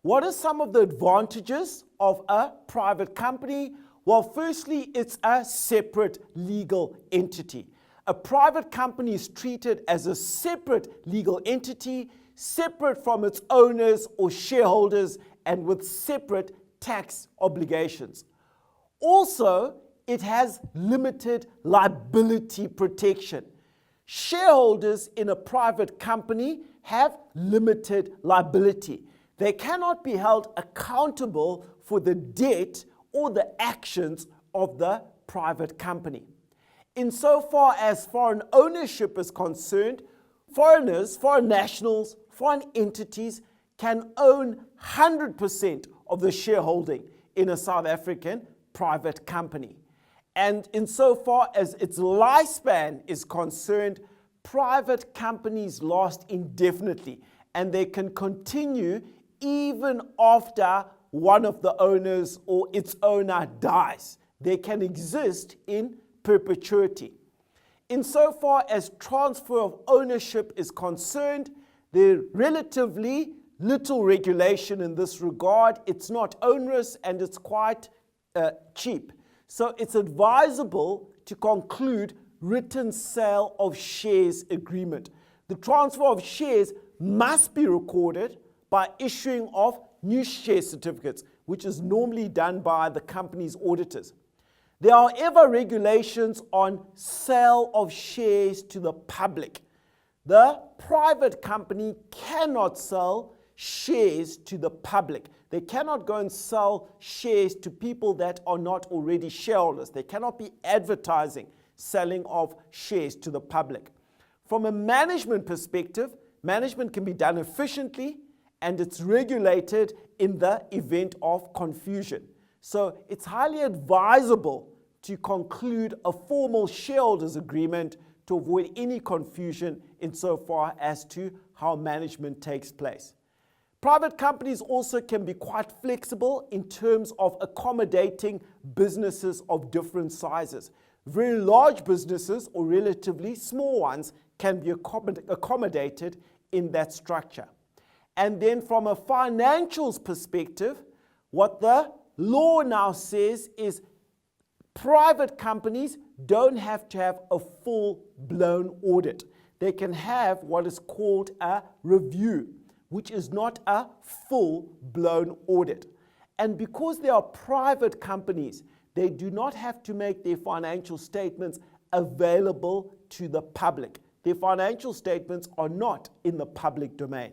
What are some of the advantages of a private company? Well, firstly, it's a separate legal entity. A private company is treated as a separate legal entity, separate from its owners or shareholders, and with separate tax obligations. Also, it has limited liability protection. Shareholders in a private company have limited liability. They cannot be held accountable for the debt or the actions of the private company. Insofar as foreign ownership is concerned, foreigners, foreign nationals, foreign entities can own 100% of the shareholding in a South African private company. And insofar as its lifespan is concerned, private companies last indefinitely, and they can continue even after one of the owners or its owner dies. They can exist in perpetuity. Insofar as transfer of ownership is concerned, there's relatively little regulation in this regard. It's not onerous and it's quite cheap. So it's advisable to conclude written sale of shares agreement. The transfer of shares must be recorded by issuing of new share certificates, which is normally done by the company's auditors. There are ever regulations on sale of shares to the public. The private company cannot sell shares to the public. They cannot go and sell shares to people that are not already shareholders. They cannot be advertising selling of shares to the public. From a management perspective, management can be done efficiently and it's regulated in the event of confusion. So it's highly advisable to conclude a formal shareholders agreement to avoid any confusion insofar as to how management takes place. Private companies also can be quite flexible in terms of accommodating businesses of different sizes. Very large businesses or relatively small ones can be accommodated in that structure. And then from a financials perspective, what the law now says is private companies don't have to have a full-blown audit. They can have what is called a review, which is not a full-blown audit. And because they are private companies, they do not have to make their financial statements available to the public. Their financial statements are not in the public domain.